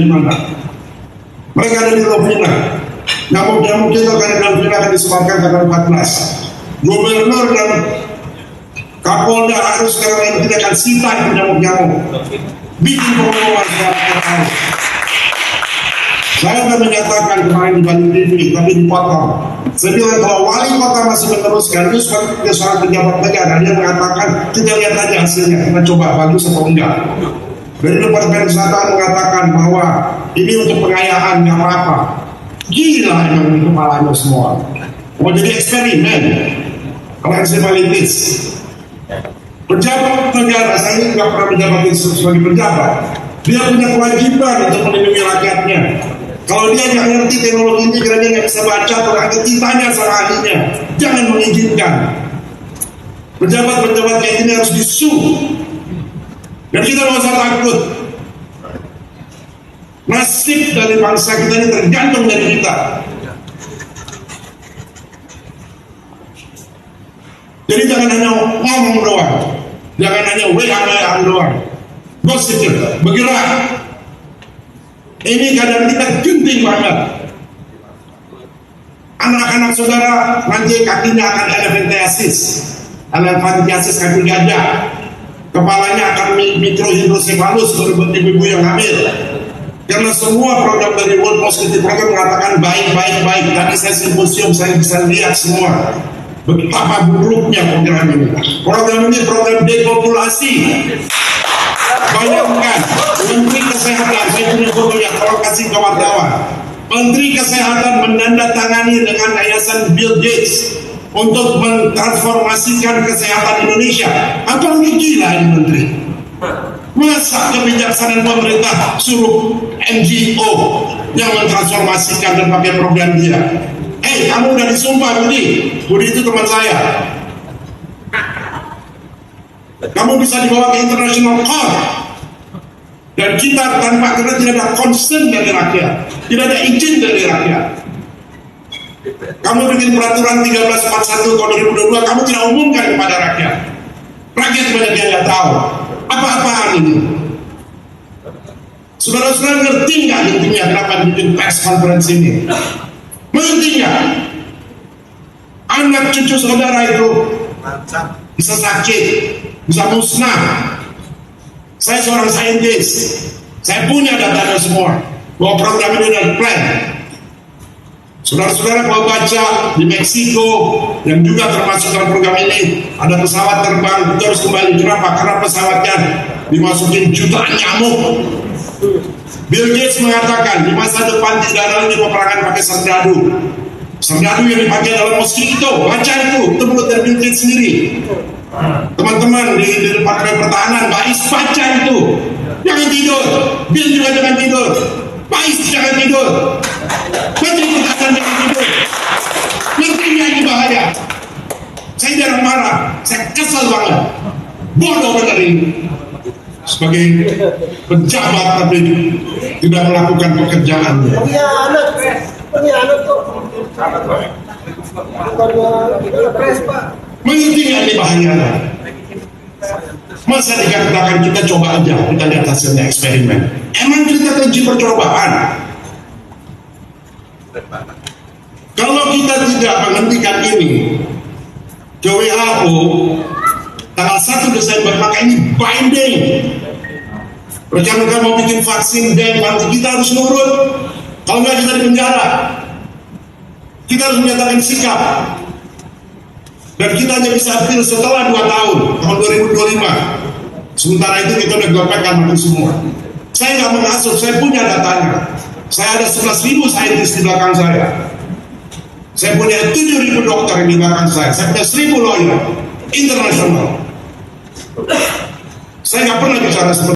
di mana? Mereka ada di Lovina. Nyamuk-nyamuk kita kan di Lovina akan disebarkan tanggal 14. Gubernur dan Kapolda harus sekarang tidak akan sita itu nyamuk-nyamuk. Bikin pengumuman secara tertarik. Saya sudah menyatakan kemarin di Bali TV, tapi dipotong. Saya bilang kalau wali kota masih meneruskan, itu sebagai seorang pejabat negara, dia mengatakan kita lihat aja hasilnya, kita coba bagus atau enggak. Dari Departemen Kesehatan mengatakan bahwa ini untuk pengayaan, nggak apa-apa. Gila emang di kepalanya semua. Mau jadi eksperimen, kalau encephalitis. Pejabat negara, saya nggak pernah menjabat sebagai pejabat. Dia punya kewajiban untuk melindungi rakyatnya. Kalau dia nggak ngerti teknologi ini, karena dia nggak bisa baca, berarti tanya sama ahlinya. Jangan mengizinkan. Pejabat-pejabat kayak ini harus disuruh. Dan kita nggak usah takut. Nasib dari bangsa kita ini tergantung dari kita. Jadi jangan hanya ngomong doang, jangan hanya WA doang. Gosip, bergerak. Ini keadaan kita genting banget. Anak-anak saudara nanti kakinya akan elephantiasis kaki gajah. Kepalanya akan mikrohidrosefalus menurut ibu-ibu yang hamil. Karena semua program dari World Positive Program mengatakan baik. Tadi saya simposium, saya bisa lihat semua betapa buruknya program ini. Program ini program depopulasi. Bayangkan, Menteri Kesehatan, saya punya fotonya, tolong kasih ke wartawan. Menteri Kesehatan menandatangani dengan Yayasan Bill Gates untuk mentransformasikan kesehatan Indonesia. Apa lebih gila ini Menteri? Masa kebijaksanaan pemerintah suruh NGO yang mentransformasikan dan pakai program dia? Kamu udah disumpah Budi itu teman saya. Kamu bisa dibawa ke international court. Dan kita tanpa karena tidak ada concern dari rakyat, tidak ada izin dari rakyat. Kamu bikin peraturan 1341 tahun 2022, kamu tidak umumkan kepada rakyat. Rakyat banyak yang nggak tahu apa-apaan ini. Saudara-saudara ngerti nggak intinya kenapa bikin press conference ini? Mengerti nggak? Anak cucu saudara itu bisa sakit, bisa musnah. Saya seorang saintis, saya punya datanya semua bahwa program ini adalah plan. Saudara-saudara kalau baca di Meksiko yang juga termasuk dalam program ini ada pesawat terbang itu harus kembali. Kenapa? Karena pesawatnya dimasukin jutaan nyamuk. Bill Gates mengatakan di masa depan tidak ada lagi peperangan pakai serdadu. Serdadu yang dipakai dalam mosquito. Baca itu menurut dari Bill Gates sendiri. Teman-teman di Departemen Pertahanan, Bais baca itu. Jangan tidur. Bill juga jangan tidur. Bais jangan tidur. Menteri Pertahanan jangan tidur. Menterinya ini bahaya. Saya jarang marah. Saya kesal banget. Bodoh benar ini. Sebagai pejabat tapi tidak melakukan pekerjaannya. Pengkhianat kok. Mengerti nggak ini bahayanya? Masa dikatakan kita coba aja, kita lihat hasilnya eksperimen. Emang kita uji percobaan? Kalau kita tidak menghentikan ini ke WHO tanggal 1 Desember, maka ini binding. Rekan-rekan mau bikin vaksin dan kita harus nurut. Kalau nggak kita di penjara. Kita harus menyatakan sikap. Dan kita hanya bisa appeal setelah 2 tahun, tahun 2025. Sementara itu kita udah gopekan mati semua. Saya nggak mengasuk, saya punya datanya. Saya ada 11.000 saintis di belakang saya. Saya punya 7.000 dokter di belakang saya. Saya punya 1.000 lawyer internasional. Saya nggak pernah bicara seperti